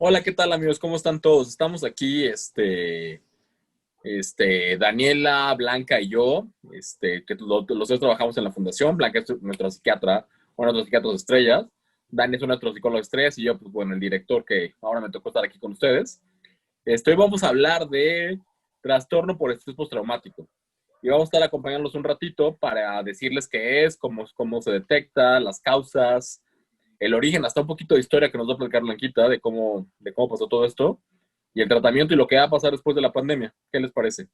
Hola, ¿qué tal amigos? ¿Cómo están todos? Estamos aquí, Daniela, Blanca y yo, que los dos trabajamos en la fundación. Blanca es nuestra psiquiatra, una de nuestros psiquiatras estrellas. Dani es nuestro psicólogo estrellas y yo, pues bueno, el director que ahora me tocó estar aquí con ustedes. Hoy vamos a hablar de trastorno por estrés postraumático. Y vamos a estar acompañándolos un ratito para decirles qué es, cómo se detecta, las causas, el origen, hasta un poquito de historia que nos va a platicar Blanquita de cómo pasó todo esto y el tratamiento y lo que va a pasar después de la pandemia. ¿Qué les parece?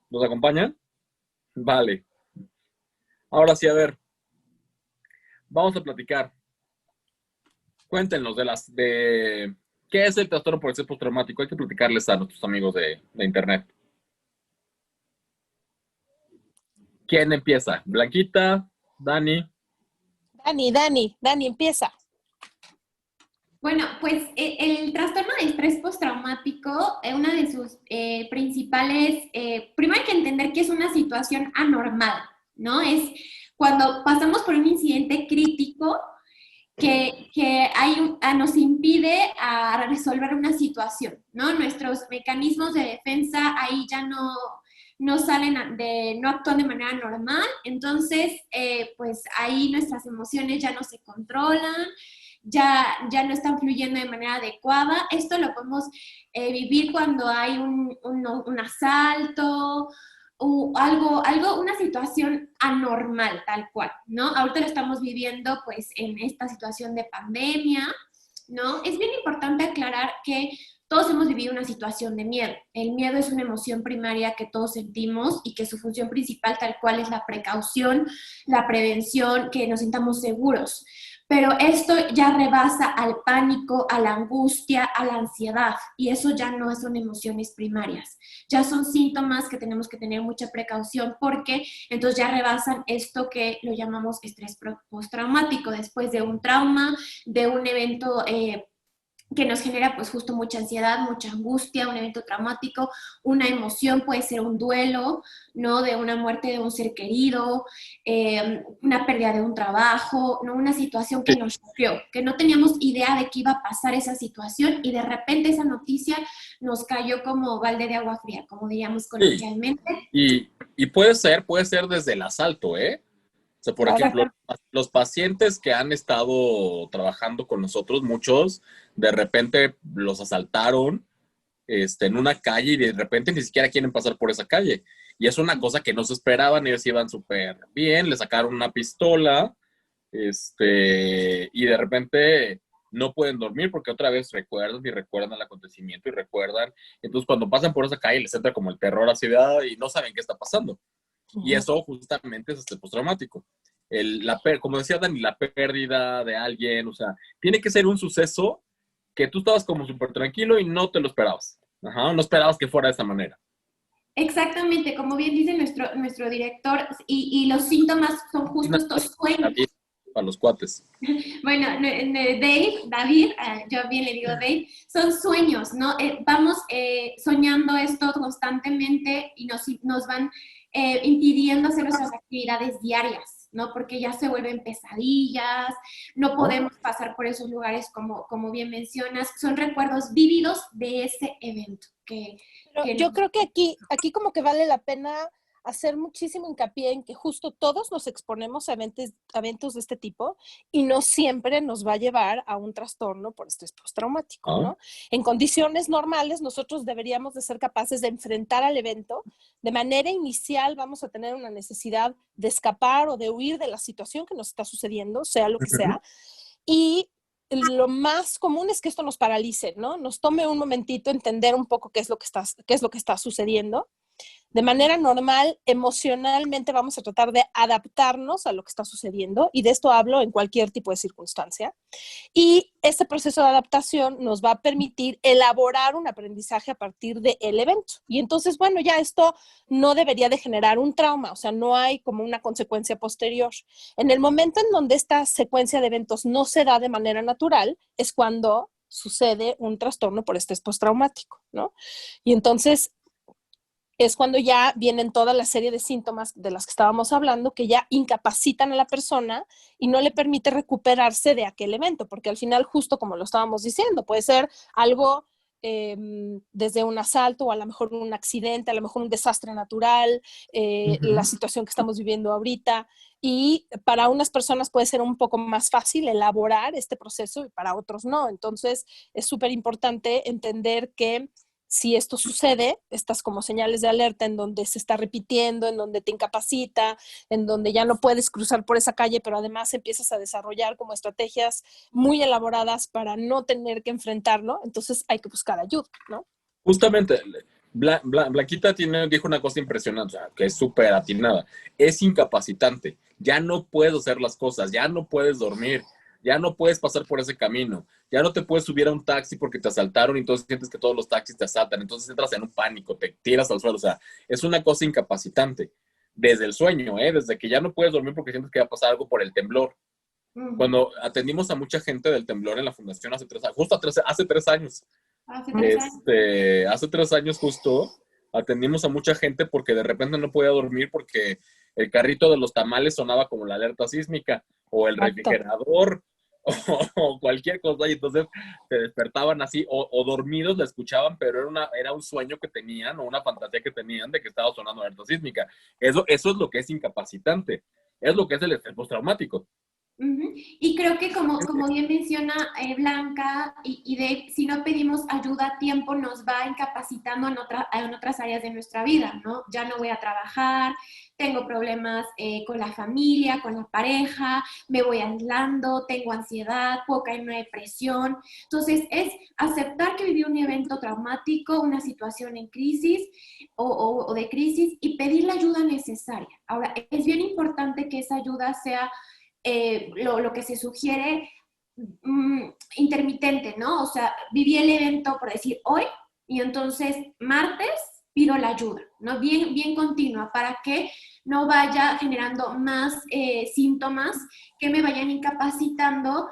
¿Nos acompañan? Vale. Ahora sí, a ver, vamos a platicar. Cuéntenos de qué es el trastorno por estrés postraumático. Hay que platicarles a nuestros amigos de internet. ¿Quién empieza? ¿Blanquita? ¿Dani? Dani, empieza. Bueno, pues el trastorno de estrés postraumático, una de sus principales, primero hay que entender que es una situación anormal, ¿no? Es cuando pasamos por un incidente crítico que nos impide a resolver una situación, ¿no? Nuestros mecanismos de defensa ahí ya no no actúan de manera normal, entonces, pues ahí nuestras emociones ya no se controlan, ya no están fluyendo de manera adecuada. Esto lo podemos vivir cuando hay un asalto, una situación anormal, tal cual, ¿no? Ahorita lo estamos viviendo, pues, en esta situación de pandemia, ¿no? Es bien importante aclarar que todos hemos vivido una situación de miedo. El miedo es una emoción primaria que todos sentimos y que su función principal tal cual es la precaución, la prevención, que nos sintamos seguros. Pero esto ya rebasa al pánico, a la angustia, a la ansiedad, y eso ya no son emociones primarias. Ya son síntomas que tenemos que tener mucha precaución porque entonces ya rebasan esto que lo llamamos estrés postraumático, después de un trauma, de un evento que nos genera pues justo mucha ansiedad, mucha angustia, un evento traumático, una emoción, puede ser un duelo, ¿no? De una muerte de un ser querido, una pérdida de un trabajo, ¿no? Una situación que nos choqueó, que no teníamos idea de que iba a pasar esa situación y de repente esa noticia nos cayó como balde de agua fría, como diríamos Sí. coloquialmente. Y puede ser desde el asalto, ¿eh? O sea, por Claro. ejemplo, los pacientes que han estado trabajando con nosotros, muchos, de repente los asaltaron en una calle y de repente ni siquiera quieren pasar por esa calle. Y es una cosa que no se esperaban, ellos iban súper bien, le sacaron una pistola, y de repente no pueden dormir porque otra vez recuerdan y recuerdan el acontecimiento y recuerdan. Entonces, cuando pasan por esa calle les entra como el terror así y no saben qué está pasando. Y Ujú. eso justamente es postraumático. Como decía Dani, la pérdida de alguien, o sea, tiene que ser un suceso que tú estabas como súper tranquilo y no te lo esperabas. Ajá, no esperabas que fuera de esa manera. Exactamente, como bien dice nuestro director, y los síntomas son Y justo nada, estos sueños. para los cuates. Bueno, David, yo bien le digo Dave, son sueños, ¿no? Vamos soñando esto constantemente y nos van impidiendo hacer nuestras actividades diarias, ¿no? Porque ya se vuelven pesadillas, no ¿No? podemos pasar por esos lugares como bien mencionas, son recuerdos vívidos de ese evento Pero que yo nos... creo que aquí como que vale la pena hacer muchísimo hincapié en que justo todos nos exponemos a eventos de este tipo y no siempre nos va a llevar a un trastorno por estrés postraumático, ¿Ah? ¿no? En condiciones normales nosotros deberíamos de ser capaces de enfrentar al evento. De manera inicial vamos a tener una necesidad de escapar o de huir de la situación que nos está sucediendo, sea lo que sea, y lo más común es que esto nos paralice, ¿no? Nos tome un momentito entender un poco qué es lo que está sucediendo. De manera normal, emocionalmente vamos a tratar de adaptarnos a lo que está sucediendo y de esto hablo en cualquier tipo de circunstancia. Y este proceso de adaptación nos va a permitir elaborar un aprendizaje a partir del evento. Y entonces, bueno, ya esto no debería de generar un trauma, o sea, no hay como una consecuencia posterior. En el momento en donde esta secuencia de eventos no se da de manera natural, es cuando sucede un trastorno por estrés postraumático, ¿no? Y entonces es cuando ya vienen toda la serie de síntomas de las que estábamos hablando, que ya incapacitan a la persona y no le permite recuperarse de aquel evento, porque al final, justo como lo estábamos diciendo, puede ser algo desde un asalto o a lo mejor un accidente, a lo mejor un desastre natural, la situación que estamos viviendo ahorita. Y para unas personas puede ser un poco más fácil elaborar este proceso y para otros no. Entonces es súper importante entender que si esto sucede, estas como señales de alerta en donde se está repitiendo, en donde te incapacita, en donde ya no puedes cruzar por esa calle, pero además empiezas a desarrollar como estrategias muy elaboradas para no tener que enfrentarlo, entonces hay que buscar ayuda, ¿no? Justamente, Blanquita dijo una cosa impresionante, o sea, que es súper atinada. Es incapacitante. Ya no puedes hacer las cosas, ya no puedes dormir, ya no puedes pasar por ese camino, ya no te puedes subir a un taxi porque te asaltaron y entonces sientes que todos los taxis te asaltan, entonces entras en un pánico, te tiras al suelo, o sea, es una cosa incapacitante. Desde el sueño, desde que ya no puedes dormir porque sientes que va a pasar algo por el temblor. Cuando atendimos a mucha gente del temblor en la fundación hace 3 años, justo hace 3 años. Hace 3 años justo atendimos a mucha gente porque de repente no podía dormir porque el carrito de los tamales sonaba como la alerta sísmica o el refrigerador o cualquier cosa y entonces se despertaban así o dormidos la escuchaban, pero era un sueño que tenían o una fantasía que tenían de que estaba sonando alerta sísmica. Eso es lo que es incapacitante, es lo que es el estrés postraumático. Y creo que como bien menciona Blanca y Dave, si no pedimos ayuda a tiempo nos va incapacitando en otras áreas de nuestra vida, ¿no? Ya no voy a trabajar, tengo problemas con la familia, con la pareja, me voy aislando, tengo ansiedad, puedo caer en una depresión. Entonces es aceptar que viví un evento traumático, una situación en crisis o de crisis y pedir la ayuda necesaria. Ahora, es bien importante que esa ayuda sea lo que se sugiere intermitente, ¿no? O sea, viví el evento, por decir, hoy, y entonces martes pido la ayuda, ¿no? Bien, bien continua, para que no vaya generando más síntomas que me vayan incapacitando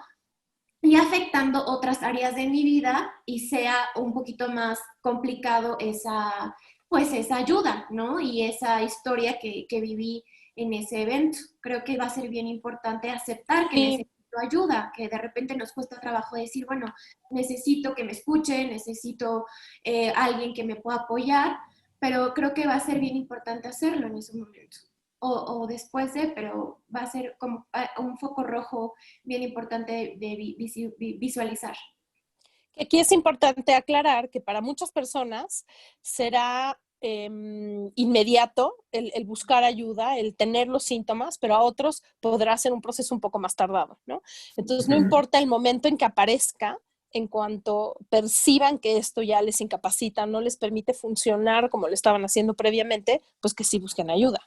y afectando otras áreas de mi vida y sea un poquito más complicado esa ayuda, ¿no? Y esa historia que viví en ese evento. Creo que va a ser bien importante aceptar que necesito ayuda, que de repente nos cuesta trabajo decir, bueno, necesito que me escuchen, necesito alguien que me pueda apoyar, pero creo que va a ser bien importante hacerlo en ese momento. O después de, pero va a ser como un foco rojo bien importante de visualizar. Aquí es importante aclarar que para muchas personas será inmediato el buscar ayuda, el tener los síntomas, pero a otros podrá ser un proceso un poco más tardado, ¿no? Entonces, no importa el momento en que aparezca, en cuanto perciban que esto ya les incapacita, no les permite funcionar como lo estaban haciendo previamente, pues que sí busquen ayuda.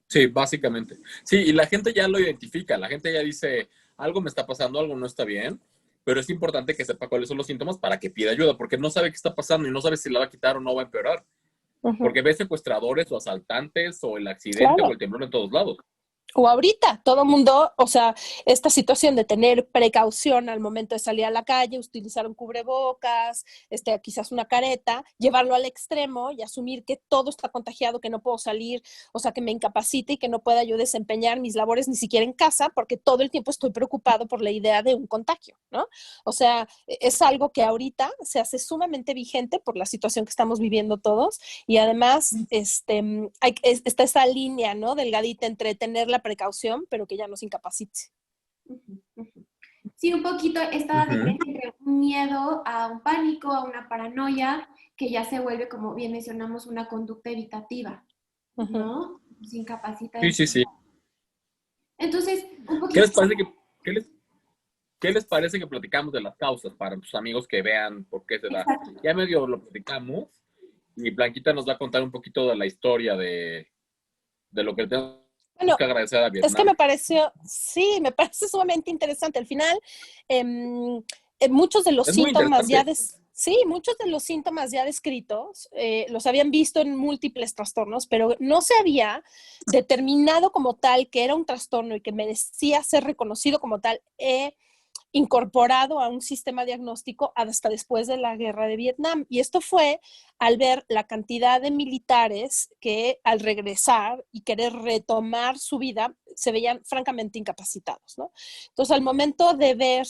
Sí, básicamente. Sí, y la gente ya lo identifica, la gente ya dice, algo me está pasando, algo no está bien, pero es importante que sepa cuáles son los síntomas para que pida ayuda, porque no sabe qué está pasando y no sabe si la va a quitar o no va a empeorar. Porque ve secuestradores o asaltantes o el accidente o el temblor en todos lados. O ahorita, todo mundo, o sea, esta situación de tener precaución al momento de salir a la calle, utilizar un cubrebocas, quizás una careta, llevarlo al extremo y asumir que todo está contagiado, que no puedo salir, o sea, que me incapacite y que no pueda yo desempeñar mis labores ni siquiera en casa, porque todo el tiempo estoy preocupado por la idea de un contagio, ¿no? O sea, es algo que ahorita se hace sumamente vigente por la situación que estamos viviendo todos y además está esa línea, ¿no? Delgadita entre tener la precaución, pero que ya nos incapacite. Sí, un poquito esta diferencia entre un miedo a un pánico, a una paranoia, que ya se vuelve, como bien mencionamos, una conducta evitativa, ¿no? Se incapacita. Sí. Entonces, un poquito... ¿Qué les parece que platicamos de las causas para tus amigos que vean por qué se da? Exacto. Ya medio lo platicamos y Blanquita nos va a contar un poquito de la historia de lo que tenemos que agradecer a Vietnam. Es que me parece sumamente interesante. Al final, muchos de los síntomas muchos de los síntomas ya descritos los habían visto en múltiples trastornos, pero no se había determinado como tal que era un trastorno y que merecía ser reconocido como tal incorporado a un sistema diagnóstico hasta después de la guerra de Vietnam. Y esto fue al ver la cantidad de militares que al regresar y querer retomar su vida se veían francamente incapacitados, ¿no? Entonces, al momento de ver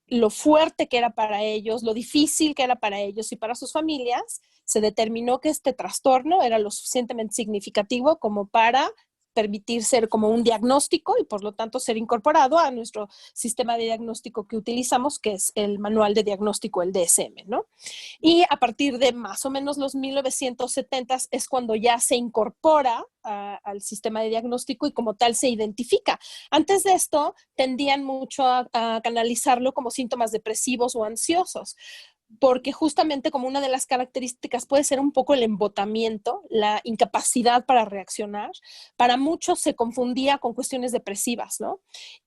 lo fuerte que era para ellos, lo difícil que era para ellos y para sus familias, se determinó que este trastorno era lo suficientemente significativo como para permitir ser como un diagnóstico y por lo tanto ser incorporado a nuestro sistema de diagnóstico que utilizamos, que es el manual de diagnóstico, el DSM, ¿no? Y a partir de más o menos los 1970 es cuando ya se incorpora al sistema de diagnóstico y como tal se identifica. Antes de esto tendían mucho a canalizarlo como síntomas depresivos o ansiosos, porque justamente como una de las características puede ser un poco el embotamiento, la incapacidad para reaccionar. Para muchos se confundía con cuestiones depresivas, ¿no?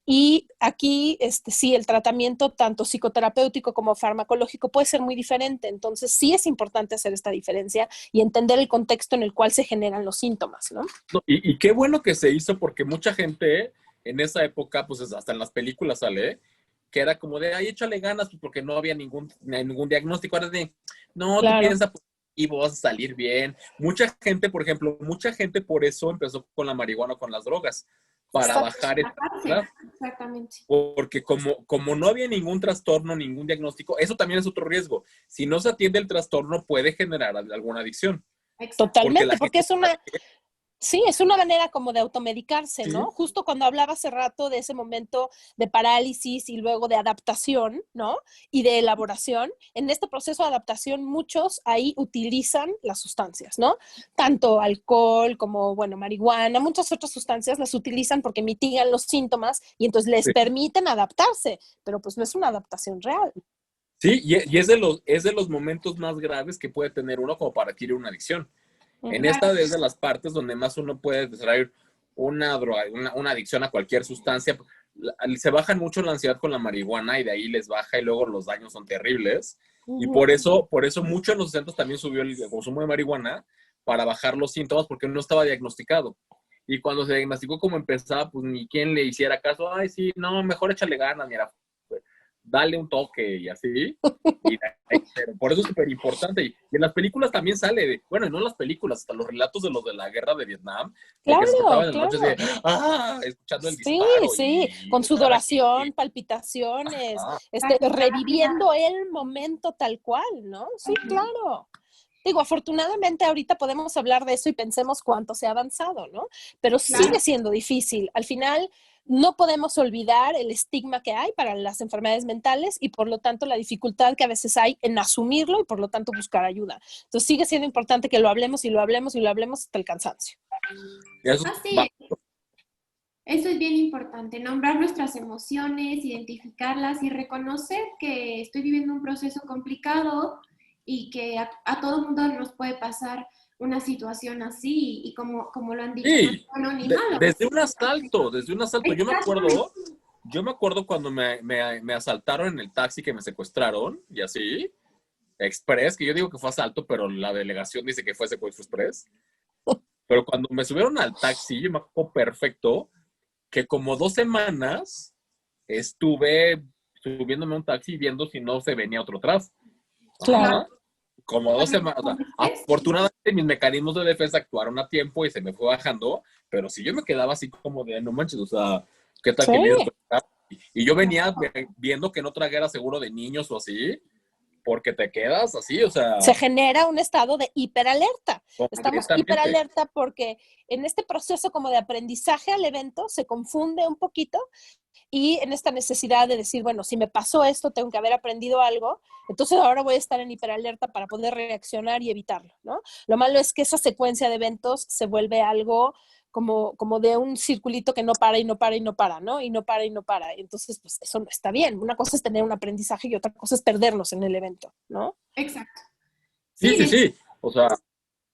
Y aquí sí, el tratamiento tanto psicoterapéutico como farmacológico puede ser muy diferente. Entonces sí es importante hacer esta diferencia y entender el contexto en el cual se generan los síntomas, ¿no? Y qué bueno que se hizo, porque mucha gente en esa época, pues hasta en las películas sale, que era como de, ay, échale ganas, pues, porque no había ningún diagnóstico. Ahora de, no, Claro. tú piensas y vas a salir bien. Mucha gente, por ejemplo, por eso empezó con la marihuana o con las drogas, para bajar esta ansiedad. Exactamente. Porque como no había ningún trastorno, ningún diagnóstico, eso también es otro riesgo. Si no se atiende el trastorno, puede generar alguna adicción. Totalmente, porque es una... Sí, es una manera como de automedicarse, ¿no? Sí. Justo cuando hablaba hace rato de ese momento de parálisis y luego de adaptación, ¿no? Y de elaboración, en este proceso de adaptación muchos ahí utilizan las sustancias, ¿no? Tanto alcohol como, bueno, marihuana, muchas otras sustancias las utilizan porque mitigan los síntomas y entonces les permiten adaptarse, pero pues no es una adaptación real. Sí, y es de los momentos más graves que puede tener uno como para adquirir una adicción. En esta es de las partes donde más uno puede desarrollar una droga, una adicción a cualquier sustancia. Se bajan mucho la ansiedad con la marihuana y de ahí les baja y luego los daños son terribles. Y por eso mucho en los 60 también subió el consumo de marihuana para bajar los síntomas porque no estaba diagnosticado. Y cuando se diagnosticó como empezaba, pues ni quien le hiciera caso. Ay, sí, no, mejor échale ganas, mira, dale un toque y así. Pero por eso es súper importante. Y en las películas también sale, bueno, y no en las películas, hasta los relatos de los de la guerra de Vietnam, claro, que se estaban en noches de, escuchando el disparo. Sí, con sudoración, palpitaciones, reviviendo el momento tal cual, ¿no? Sí, claro. Digo, afortunadamente ahorita podemos hablar de eso y pensemos cuánto se ha avanzado, ¿no? Pero sigue siendo difícil. Al final, no podemos olvidar el estigma que hay para las enfermedades mentales y por lo tanto la dificultad que a veces hay en asumirlo y por lo tanto buscar ayuda. Entonces sigue siendo importante que lo hablemos y lo hablemos y lo hablemos hasta el cansancio. Eso es bien importante, nombrar nuestras emociones, identificarlas y reconocer que estoy viviendo un proceso complicado y que a todo mundo nos puede pasar una situación así y como lo han dicho, sí, no ni malo. Desde un asalto. Yo me acuerdo cuando me asaltaron en el taxi, que me secuestraron y así, express, que yo digo que fue asalto, pero la delegación dice que fue secuestro express. Pero cuando me subieron al taxi, yo me acuerdo perfecto que como 2 semanas estuve subiéndome a un taxi viendo si no se venía otro atrás. Claro. Ajá. Como 2 semanas. O sea, afortunadamente mis mecanismos de defensa actuaron a tiempo y se me fue bajando, pero si yo me quedaba así como de, no manches, o sea, ¿qué tal que me... Y yo venía viendo que no trajera seguro de niños o así, porque te quedas así, o sea... Se genera un estado de hiperalerta. Estamos hiperalerta porque en este proceso como de aprendizaje al evento se confunde un poquito y en esta necesidad de decir, bueno, si me pasó esto, tengo que haber aprendido algo, entonces ahora voy a estar en hiperalerta para poder reaccionar y evitarlo, ¿no? Lo malo es que esa secuencia de eventos se vuelve algo como de un circulito que no para y no para y no para, ¿no? Y no para y no para. Entonces, pues eso no está bien. Una cosa es tener un aprendizaje y otra cosa es perdernos en el evento, ¿no? Exacto. Sí. O sea,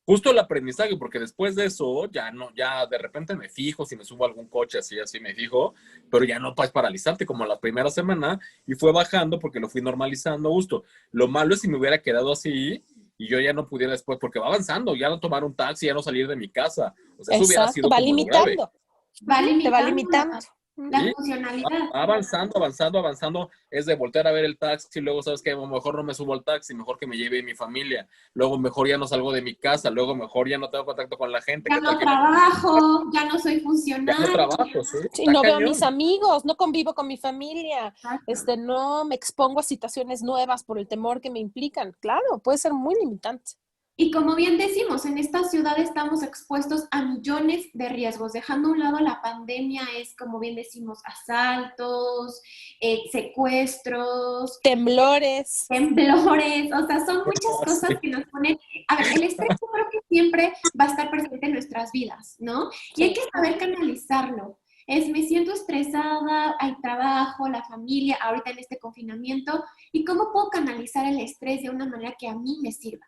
justo el aprendizaje, porque después de eso ya de repente me fijo, si me subo a algún coche así me fijo, pero ya no es paralizante como la primera semana y fue bajando porque lo fui normalizando a gusto. Lo malo es si me hubiera quedado así y yo ya no pudiera después, porque va avanzando, ya no tomar un taxi, ya no salir de mi casa. O sea, eso hubiera sido va como limitando. grave. Te va limitando. La Sí, funcionalidad. va avanzando, avanzando, avanzando, es de voltear a ver el taxi, luego sabes que mejor no me subo al taxi, mejor que me lleve mi familia, luego mejor ya no salgo de mi casa, luego mejor ya no tengo contacto con la gente, Ya ¿qué tal no que me... trabajo, ya no soy Ya no funcional. trabajo, sí, Sí, está no veo a mis cañón. amigos, no convivo con mi familia, Exacto. no me expongo a situaciones nuevas por el temor que me implican. Claro, puede ser muy limitante. Y como bien decimos, en esta ciudad estamos expuestos a millones de riesgos. Dejando a un lado la pandemia es, como bien decimos, asaltos, secuestros, Temblores. temblores, o sea, son muchas Ah, cosas sí. que nos ponen... A ver, el estrés yo creo que siempre va a estar presente en nuestras vidas, ¿no? Y hay Sí. que saber canalizarlo. Me siento estresada, hay trabajo, la familia, ahorita en este confinamiento, ¿y cómo puedo canalizar el estrés de una manera que a mí me sirva?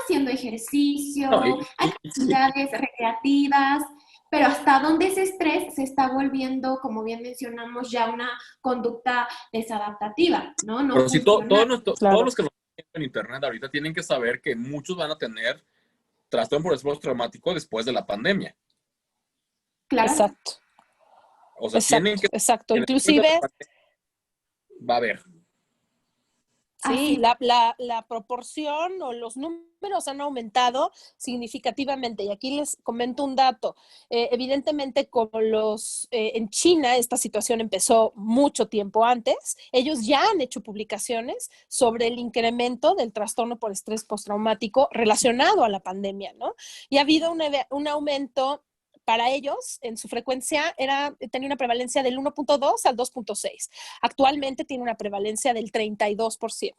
Haciendo No, ejercicio, sí. actividades recreativas, pero hasta dónde ese estrés se está volviendo, como bien mencionamos, ya una conducta desadaptativa, ¿no? No Pero si funcional. todos Claro, los que nos ven en internet ahorita tienen que saber que muchos van a tener trastorno por estrés traumático después de la pandemia. Claro. exacto, O sea, tienen exacto, que exacto. que después de la Inclusive, pandemia va a haber. Así sí, es. la proporción o los números han aumentado significativamente. Y aquí les comento un dato. Evidentemente, como en China esta situación empezó mucho tiempo antes, ellos ya han hecho publicaciones sobre el incremento del trastorno por estrés postraumático relacionado a la pandemia, ¿no? Y ha habido un aumento para ellos, en su frecuencia, tenía una prevalencia del 1.2 al 2.6. Actualmente tiene una prevalencia del 32%.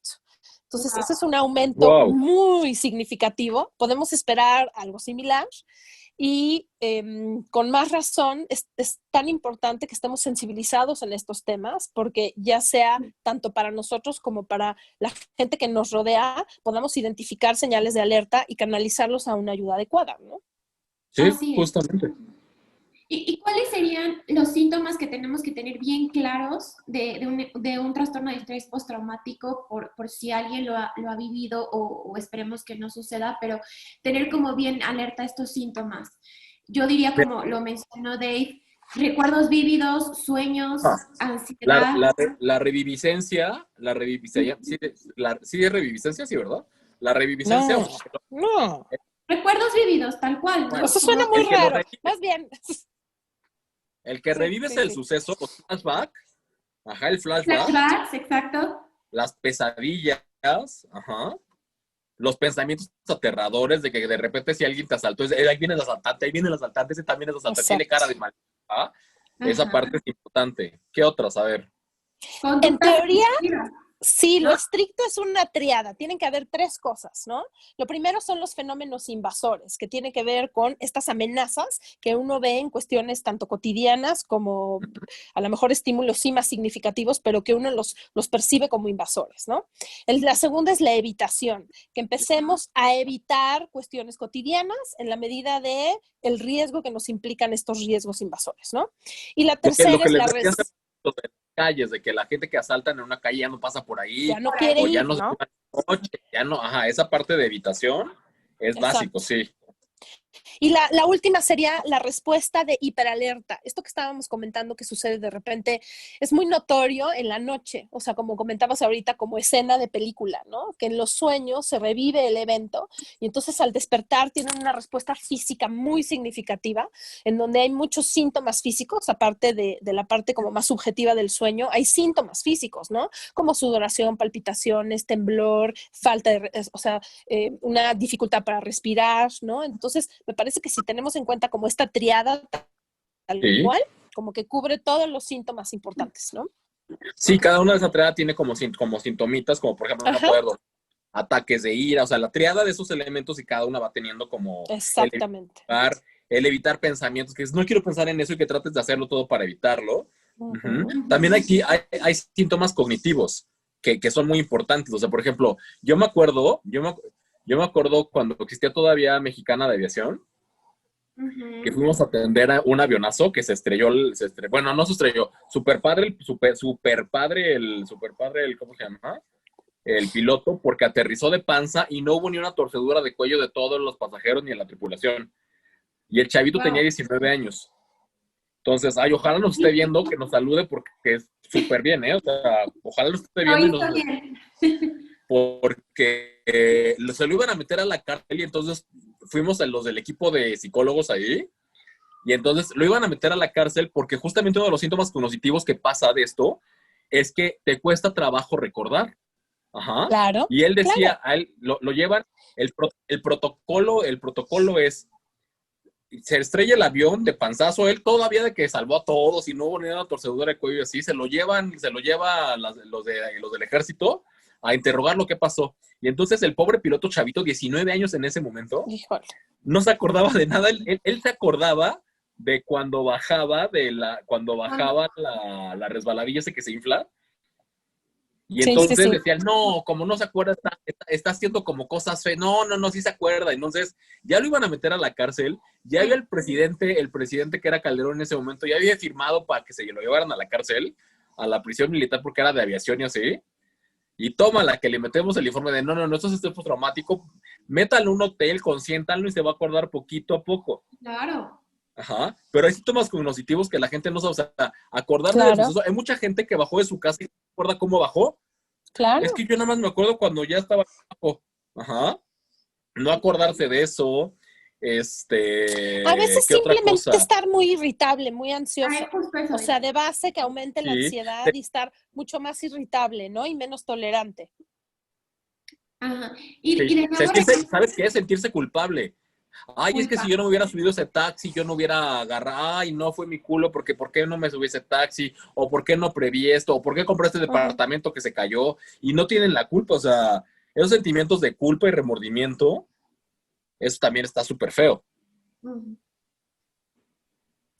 Entonces, ese es un aumento Wow. muy significativo. Podemos esperar algo similar y con más razón es tan importante que estemos sensibilizados en estos temas porque ya sea tanto para nosotros como para la gente que nos rodea, podamos identificar señales de alerta y canalizarlos a una ayuda adecuada, ¿no? Sí, Así es. justamente. ¿Y cuáles serían los síntomas que tenemos que tener bien claros de un trastorno de estrés postraumático por si alguien lo ha vivido o esperemos que no suceda, pero tener como bien alerta estos síntomas? Yo diría, como lo mencionó Dave, recuerdos vívidos, Ah, sueños, ansiedad. la reviviscencia, sí, sí es reviviscencia, sí, ¿verdad? La reviviscencia, o sea, No, no. Recuerdos vívidos, tal cual, bueno, ¿no? Eso suena Como muy el que lo raro. revive, Más bien, el que sí, revive es sí, el sí. suceso, los flashbacks, ajá, el flashback, flashbacks, exacto. las pesadillas, ajá, los pensamientos aterradores de que de repente si alguien te asaltó, ahí viene el asaltante, ese también es asaltante, tiene cara de Exacto. mal. ¿Ah? Esa Ajá. parte es importante. ¿Qué otras? A ver. En Conductas teoría, destructivas, sí, lo ¿no? estricto es una triada. Tienen que haber tres cosas, ¿no? Lo primero son los fenómenos invasores, que tienen que ver con estas amenazas que uno ve en cuestiones tanto cotidianas como a lo mejor estímulos sí más significativos, pero que uno los percibe como invasores, ¿no? La segunda es la evitación, que empecemos a evitar cuestiones cotidianas en la medida de el riesgo que nos implican estos riesgos invasores, ¿no? Y la Lo tercera que es les decía hace rato de las calles, de que la gente que asaltan en una calle ya no pasa por ya ahí, no Por quiere o ahí. ya ir, no se ¿no? sube al coche, ya no, ajá, esa parte de evitación es básico, Exacto. sí. Y la última sería la respuesta de hiperalerta. Esto que estábamos comentando que sucede de repente es muy notorio en la noche, o sea, como comentabas ahorita, como escena de película, ¿no? Que en los sueños se revive el evento y entonces al despertar tienen una respuesta física muy significativa, en donde hay muchos síntomas físicos, aparte de la parte como más subjetiva del sueño, hay síntomas físicos, ¿no? Como sudoración, palpitaciones, temblor, falta de, o sea, una dificultad para respirar, ¿no? Entonces, me parece que si tenemos en cuenta como esta triada tal Sí, cual, como que cubre todos los síntomas importantes, ¿no? sí, cada una de esas triadas tiene como sintomitas, como por ejemplo no Ajá, poder dormir, ataques de ira, o sea, la triada de esos elementos y cada una va teniendo como exactamente. el evitar pensamientos, que es, no quiero pensar en eso y que trates de hacerlo todo para evitarlo. Uh Ujú. -huh. También Ujú. aquí hay síntomas cognitivos que son muy importantes. O sea, por ejemplo, yo me acuerdo cuando existía todavía Mexicana de Aviación, que Ujú. fuimos a atender a un avionazo que se estrelló, bueno, no se estrelló, super padre, ¿cómo se llama? El piloto, porque aterrizó de panza y no hubo ni una torcedura de cuello de todos los pasajeros ni en la tripulación. Y el chavito tenía Wow. 19 años. Entonces, ay, ojalá nos esté viendo, que nos salude porque es súper bien, ¿eh? O sea, ojalá nos esté Lo viendo hizo bien. porque se lo iban a meter a la cárcel y entonces fuimos a los del equipo de psicólogos ahí y entonces lo iban a meter a la cárcel porque justamente uno de los síntomas cognitivos que pasa de esto es que te cuesta trabajo recordar. Ajá. Claro, Y él claro. decía, a él lo llevan, el protocolo es, se estrella el avión de panzazo, él todavía de que salvó a todos y no hubo ni una torcedura de cuello y así, se lo lleva los del ejército a interrogar lo que pasó. Y entonces el pobre piloto chavito, 19 años en ese momento, Híjole. no se acordaba de nada, él se acordaba de cuando bajaba la resbaladilla ese que se infla, y Sí, sí, entonces sí. decían, no, como no se acuerda, está haciendo como cosas feas. No, no, no, sí se acuerda. Entonces ya lo iban a meter a la cárcel. Ya había el presidente que era Calderón en ese momento, ya había firmado para que se lo llevaran a la cárcel, a la prisión militar, porque era de aviación y así. Y tómala, que le metemos el informe de, no, no, no, esto es estrés postraumático. Métalo en un hotel, consiéntanlo y se va a acordar poquito a poco. Claro. Ajá, pero hay síntomas cognitivos que la gente no sabe, o sea, acordarse del Claro, suceso. Hay mucha gente que bajó de su casa y no se acuerda cómo bajó. Es claro. que yo nada más me acuerdo cuando ya estaba abajo. Ajá. No acordarse de eso. A veces ¿Qué otra simplemente cosa? estar muy irritable, muy Ay, ansioso. justo eso. O sea, de base que aumente la Sí. ansiedad y estar mucho más irritable, ¿no? Y menos tolerante. Ajá. Sí. Y de nuevo, ¿Sabes qué es? Sentirse culpable. Ay, es que si culpa. yo no me hubiera subido ese taxi, yo no hubiera agarrado, ay, no fue mi culo, porque ¿por qué no me subí ese taxi? O ¿por qué no preví esto? O ¿por qué compré este Ujú. departamento que se cayó? Y no tienen la culpa, o sea, esos sentimientos de culpa y remordimiento, eso también está súper feo. Ujú.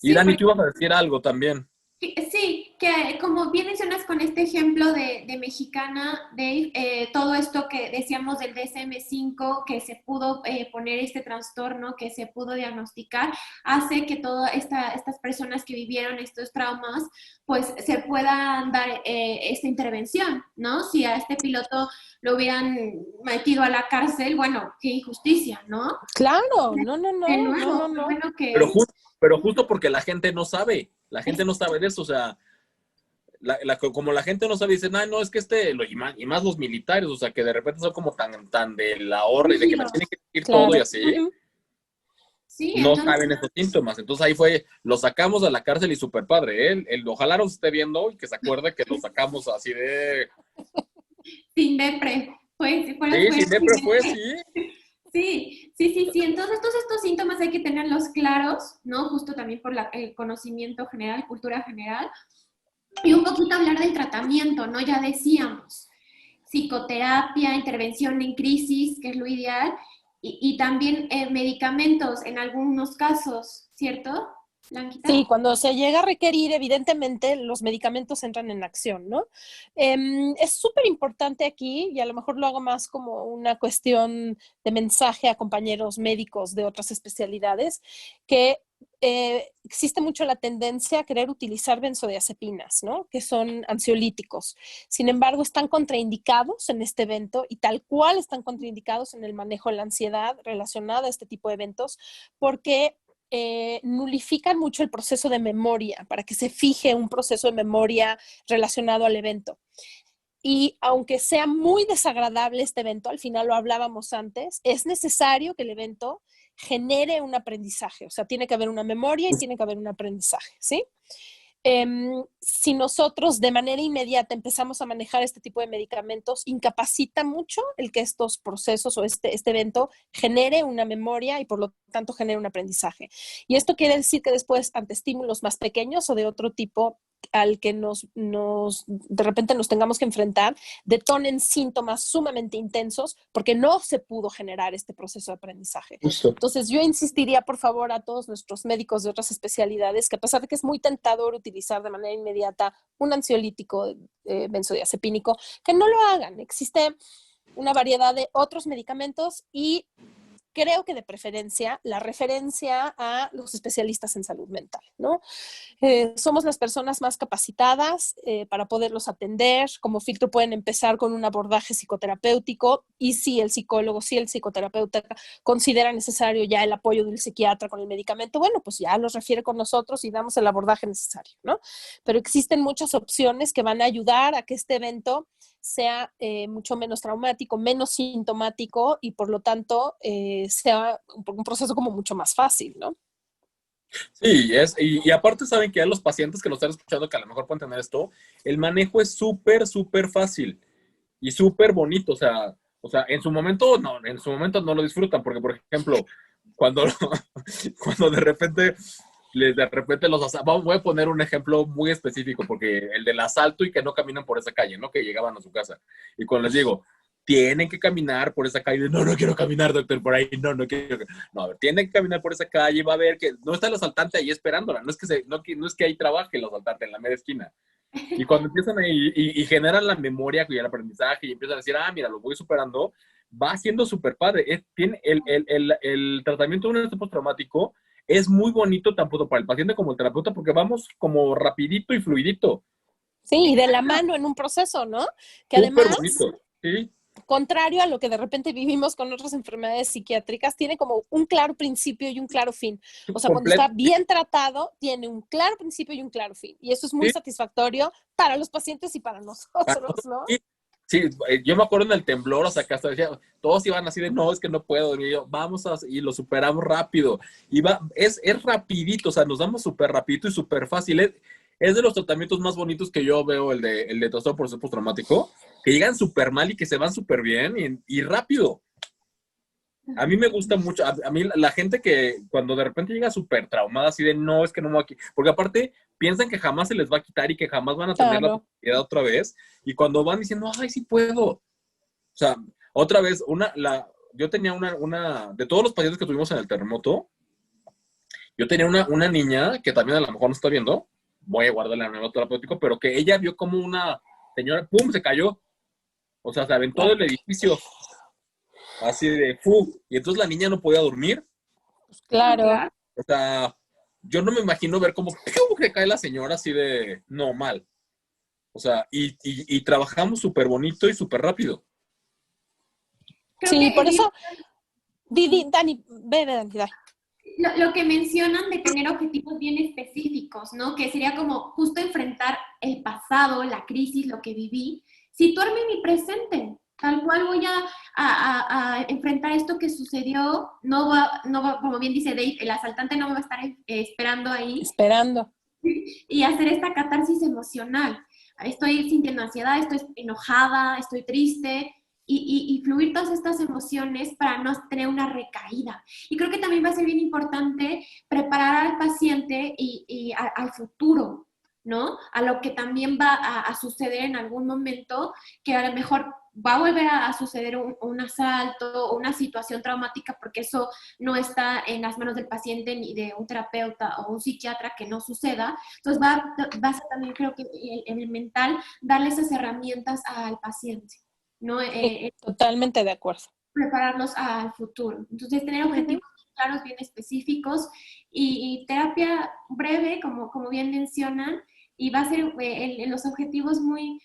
Y Sí, Dani, porque tú ibas a decir algo también. sí, que como bien mencionas con este ejemplo de Mexicana, Dave, todo esto que decíamos del DSM-5, que se pudo poner este trastorno, que se pudo diagnosticar, hace que todas estas personas que vivieron estos traumas, pues se puedan dar esta intervención, ¿no? Si a este piloto lo hubieran metido a la cárcel, bueno, qué injusticia, ¿no? Claro, no, no, De no, no, nuevo, no, qué no. bueno Pero, que... pero justo porque la gente es- no sabe de eso, o sea, como la gente no sabe, dicen, ah, no, es que y más los militares, o sea, que de repente son como tan de la hora y de que me tiene rígidos. que decir todo y Claro. así, Ujú. Sí, no entonces, saben esos síntomas. Entonces ahí lo sacamos de la cárcel y súper padre, ¿eh? Ojalá nos esté viendo y que se acuerde que lo sacamos así de... sin depre, pues si fueras Sí, bueno, sí, sin siempre fue, depre. sí. Sí, sí, sí, sí. Entonces, todos estos síntomas hay que tenerlos claros, ¿no? Justo también por el conocimiento general, cultura general. Y un poquito hablar del tratamiento, ¿no? Ya decíamos, psicoterapia, intervención en crisis, que es lo ideal, y también medicamentos en algunos casos, ¿cierto, Sí, Blanquita? cuando se llega a requerir, evidentemente los medicamentos entran en acción, ¿no? Es súper importante aquí, y a lo mejor lo hago más como una cuestión de mensaje a compañeros médicos de otras especialidades, que existe mucho la tendencia a querer utilizar benzodiazepinas, ¿no? Que son ansiolíticos. Sin embargo, están contraindicados en este evento y tal cual están contraindicados en el manejo de la ansiedad relacionada a este tipo de eventos, porque nulifican mucho el proceso de memoria, para que se fije un proceso de memoria relacionado al evento. Y aunque sea muy desagradable este evento, al final lo hablábamos antes, es necesario que el evento genere un aprendizaje, o sea, tiene que haber una memoria y tiene que haber un aprendizaje, ¿sí? Si nosotros de manera inmediata empezamos a manejar este tipo de medicamentos, incapacita mucho el que estos procesos o este evento genere una memoria y por lo tanto genere un aprendizaje. Y esto quiere decir que después, ante estímulos más pequeños o de otro tipo, al que de repente nos tengamos que enfrentar, detonen síntomas sumamente intensos porque no se pudo generar este proceso de aprendizaje. Justo. Entonces yo insistiría por favor a todos nuestros médicos de otras especialidades que a pesar de que es muy tentador utilizar de manera inmediata un ansiolítico benzodiazepínico, que no lo hagan. Existe una variedad de otros medicamentos y creo que de preferencia, la referencia a los especialistas en salud mental, ¿no? Somos las personas más capacitadas para poderlos atender. Como filtro pueden empezar con un abordaje psicoterapéutico y si el psicólogo, si el psicoterapeuta considera necesario ya el apoyo del psiquiatra con el medicamento, bueno, pues ya los refiere con nosotros y damos el abordaje necesario, ¿no? Pero existen muchas opciones que van a ayudar a que este evento sea mucho menos traumático, menos sintomático y por lo tanto sea un proceso como mucho más fácil, ¿no? Sí, y aparte saben que a los pacientes que lo están escuchando, que a lo mejor pueden tener esto, el manejo es súper fácil y súper bonito. O sea, en su momento no lo disfrutan, porque por ejemplo, cuando, cuando de repente voy a poner un ejemplo muy específico, porque el del asalto y que no caminan por esa calle, ¿no? Que llegaban a su casa. Y cuando les digo, tienen que caminar por esa calle, no quiero caminar, doctor, por ahí, no quiero. No, a ver, tienen que caminar por esa calle, va a ver que no está el asaltante ahí esperándola, no es que ahí trabaje el asaltante en la media esquina. Y cuando empiezan ahí y generan la memoria y el aprendizaje y empiezan a decir, mira, lo voy superando, va siendo súper padre. Tiene el tratamiento de un estrés postraumático es muy bonito tanto para el paciente como el terapeuta, porque vamos como rapidito y fluidito. Sí, y de la mano en un proceso, ¿no? Que Súper además, bonito, sí. contrario a lo que de repente vivimos con otras enfermedades psiquiátricas, tiene como un claro principio y un claro fin. O sea, cuando Completo. está bien tratado, tiene un claro principio y un claro fin. Y eso es muy Sí. satisfactorio para los pacientes y para nosotros, ¿no? Sí, yo me acuerdo en el temblor, o sea, que hasta decía, todos iban así de, no, es que no puedo, y yo, y lo superamos rápido. Es rapidito, o sea, nos damos súper rapidito y súper fácil. Es de los tratamientos más bonitos que yo veo, el de trastorno por estrés postraumático, que llegan súper mal y que se van súper bien y rápido. A mí me gusta mucho, a mí la gente que cuando de repente llega súper traumada, así de, no, es que no me voy a quitar, porque aparte piensan que jamás se les va a quitar y que jamás van a tener la Claro. oportunidad otra vez, y cuando van diciendo, ay, sí puedo. O sea, otra vez, yo tenía de todos los pacientes que tuvimos en el terremoto, yo tenía una niña que también a lo mejor no está viendo, voy a guardarle el anonimato terapéutico, pero que ella vio como una señora, ¡pum!, se cayó. O sea, se aventó del edificio, así de, ¡fu! Y entonces la niña no podía dormir. Claro. O sea, yo no me imagino ver cómo que cae la señora así de, no, mal. O sea, y trabajamos súper bonito y súper rápido. Creo Sí, que por es eso, Dani, ve, Dani, dale. lo que mencionan de tener objetivos bien específicos, ¿no? Que sería como justo enfrentar el pasado, la crisis, lo que viví, situarme en mi presente. Tal cual voy a enfrentar esto que sucedió, no va, como bien dice Dave, el asaltante no me va a estar esperando ahí, Esperando. y hacer esta catarsis emocional. Estoy sintiendo ansiedad, estoy enojada, estoy triste, y fluir todas estas emociones para no tener una recaída. Y creo que también va a ser bien importante preparar al paciente y al futuro, ¿no? A lo que también va a suceder en algún momento, que a lo mejor va a volver a suceder un asalto o una situación traumática, porque eso no está en las manos del paciente ni de un terapeuta o un psiquiatra que no suceda. Entonces va a ser también, creo que en el mental, darle esas herramientas al paciente, ¿no? Totalmente de acuerdo. Prepararlos al futuro. Entonces, tener objetivos claros, bien específicos, y terapia breve, como bien mencionan, y va a ser los objetivos muy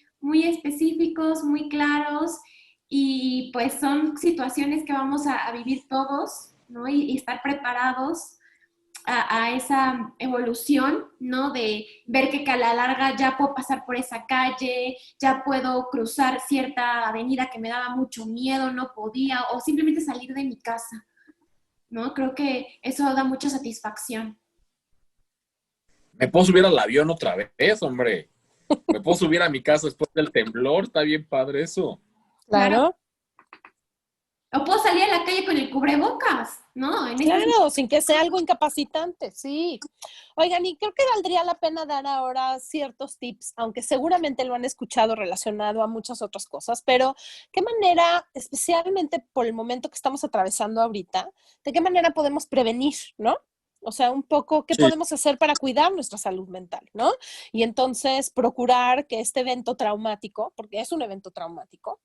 específicos, muy claros, y pues son situaciones que vamos a vivir todos, ¿no? Y estar preparados a esa evolución, ¿no? De ver que a la larga ya puedo pasar por esa calle, ya puedo cruzar cierta avenida que me daba mucho miedo, no podía, o simplemente salir de mi casa, ¿no? Creo que eso da mucha satisfacción. Me puedo subir al avión otra vez, hombre. Me puedo subir a mi casa después del temblor, está bien padre eso. Claro. O puedo salir a la calle con el cubrebocas, ¿no? Claro, sin que sea algo incapacitante, sí. Oigan, y creo que valdría la pena dar ahora ciertos tips, aunque seguramente lo han escuchado relacionado a muchas otras cosas, pero ¿qué manera, especialmente por el momento que estamos atravesando ahorita, de qué manera podemos prevenir, ¿no? O sea, un poco, ¿qué podemos hacer para cuidar nuestra salud mental, ¿no? Y entonces procurar que este evento traumático, porque es un evento traumático,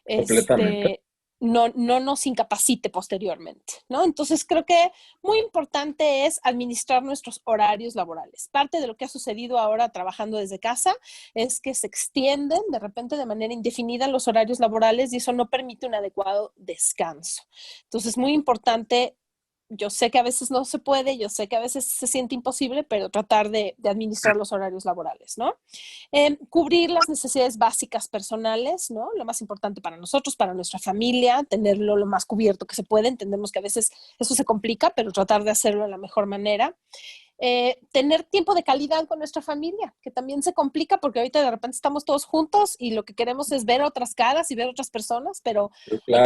Completamente. no nos incapacite posteriormente, ¿no? Entonces creo que muy importante es administrar nuestros horarios laborales. Parte de lo que ha sucedido ahora trabajando desde casa es que se extienden de repente de manera indefinida los horarios laborales y eso no permite un adecuado descanso. Entonces, muy importante. Yo sé que a veces no se puede, yo sé que a veces se siente imposible, pero tratar de administrar los horarios laborales, ¿no? Cubrir las necesidades básicas personales, ¿no? Lo más importante para nosotros, para nuestra familia, tenerlo lo más cubierto que se puede. Entendemos que a veces eso se complica, pero tratar de hacerlo de la mejor manera. Tener tiempo de calidad con nuestra familia, que también se complica porque ahorita de repente estamos todos juntos y lo que queremos es ver otras caras y ver otras personas, pero Claro.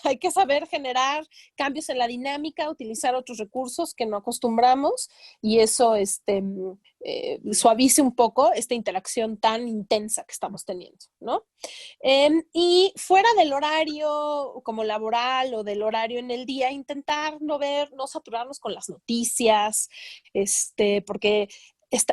hay que saber generar cambios en la dinámica, utilizar otros recursos que no acostumbramos y eso suavice un poco esta interacción tan intensa que estamos teniendo, ¿no? Y fuera del horario como laboral o del horario en el día, intentar no saturarnos con las noticias, porque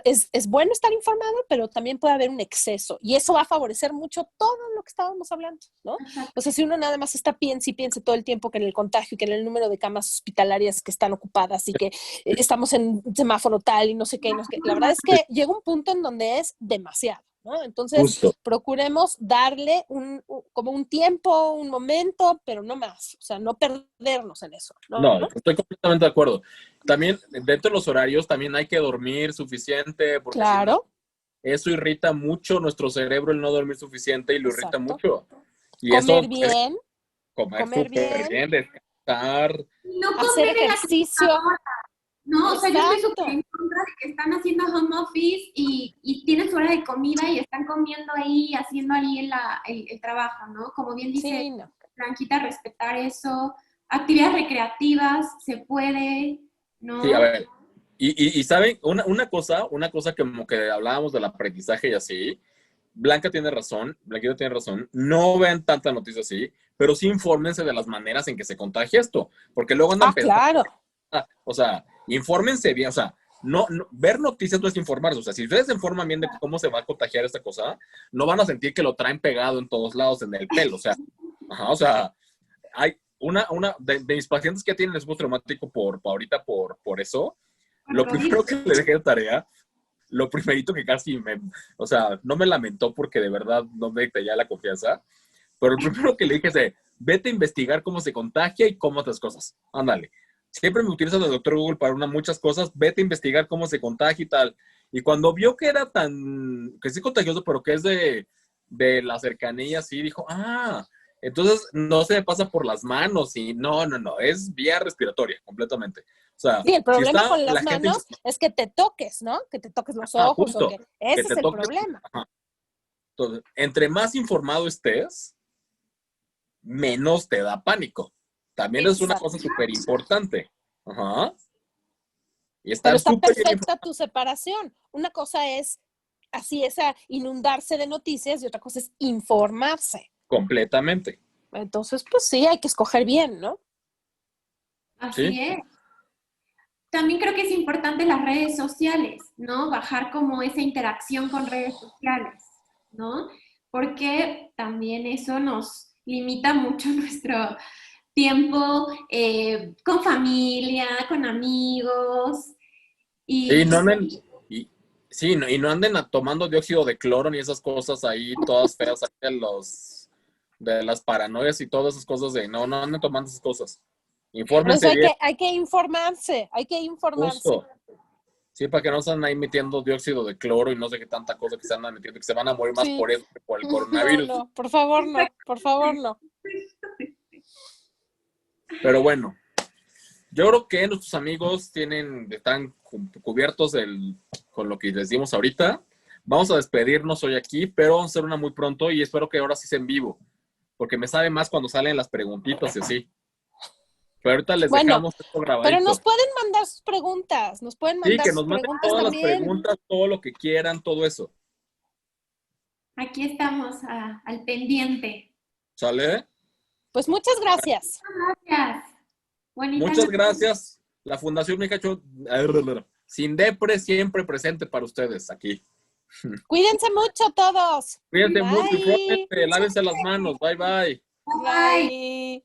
es bueno estar informado, pero también puede haber un exceso y eso va a favorecer mucho todo lo que estábamos hablando, ¿no? O sea, si uno nada más está piense todo el tiempo que en el contagio, que en el número de camas hospitalarias que están ocupadas y que estamos en semáforo tal y no sé qué, la verdad es que llega un punto en donde es demasiado, ¿no? Entonces, Justo. procuremos darle como un tiempo, un momento, pero no más, o sea, no perdernos en eso, ¿no? No, estoy completamente de acuerdo. También, dentro de los horarios, también hay que dormir suficiente, porque Claro. Si no, eso irrita mucho nuestro cerebro, el no dormir suficiente, y lo irrita Exacto. mucho. Y Comer eso, bien. comer Comer súper bien, descansar. No Hacer comer en la ejercicio. computadora. No, o sea, yo estoy Exacto. súper en contra de que están haciendo home office y tienen su hora de comida y están comiendo ahí, haciendo ahí el trabajo, ¿no? Como bien dice Sí, no. Blanquita, respetar eso. Actividades recreativas, se puede, ¿no? Sí, a ver. Y ¿saben? Una cosa que como que hablábamos del aprendizaje y así, Blanquita tiene razón, no vean tanta noticia así, pero sí infórmense de las maneras en que se contagia esto, porque luego andan pensando, claro. o sea, infórmense bien, o sea, no, ver noticias no es informarse, o sea, si ustedes se informan bien de cómo se va a contagiar esta cosa, no van a sentir que lo traen pegado en todos lados en el pelo, o sea, o sea, hay de mis pacientes que tienen estrés traumático ahorita por eso, lo primero que le dejé de tarea, lo primerito que o sea, no me lamentó porque de verdad no me tenía la confianza, pero el primero que le dije es vete a investigar cómo se contagia y cómo otras cosas. Ándale. Siempre me utilizas el doctor Google para muchas cosas, vete a investigar cómo se contagia y tal. Y cuando vio que era que sí contagioso, pero que es de la cercanía, sí, dijo, entonces no se me pasa por las manos y no, es vía respiratoria completamente. O sea, sí, el problema con las la gente manos es que te toques, ¿no? Que te toques los ojos justo, o que ese te es el toques. problema. Entonces, entre más informado estés, menos te da pánico. También es una cosa súper importante. Y pero está súper perfecta tu separación. Una cosa es inundarse de noticias y otra cosa es informarse. Completamente. Entonces, pues sí, hay que escoger bien, ¿no? Así es. También creo que es importante las redes sociales, ¿no? Bajar como esa interacción con redes sociales, ¿no? Porque también eso nos limita mucho nuestro tiempo con familia, con amigos. Y no anden, y no anden tomando dióxido de cloro ni esas cosas ahí todas feas de las paranoias y todas esas cosas no anden tomando esas cosas. Infórmense bien. Hay que informarse. Justo. Sí, para que no estén ahí metiendo dióxido de cloro y no sé qué tanta cosa que se andan metiendo, que se van a morir más por eso que por el coronavirus. No, por favor no. Pero bueno, yo creo que nuestros amigos están cubiertos con lo que les dimos ahorita. Vamos a despedirnos hoy aquí, pero vamos a hacer una muy pronto y espero que ahora sí sea en vivo, porque me sabe más cuando salen las preguntitas y así. Pero ahorita les dejamos esto grabadito. Pero nos pueden mandar sus preguntas, nos pueden mandar que nos manden todas las preguntas, todo lo que quieran, todo eso. Aquí estamos al pendiente. ¿Sale? Pues muchas gracias. Gracias. Muchas gracias. La Fundación Micacho Sin Depre siempre presente para ustedes aquí. Cuídense mucho todos. Cuídense mucho, lávense las manos. Bye, bye. Bye. Bye.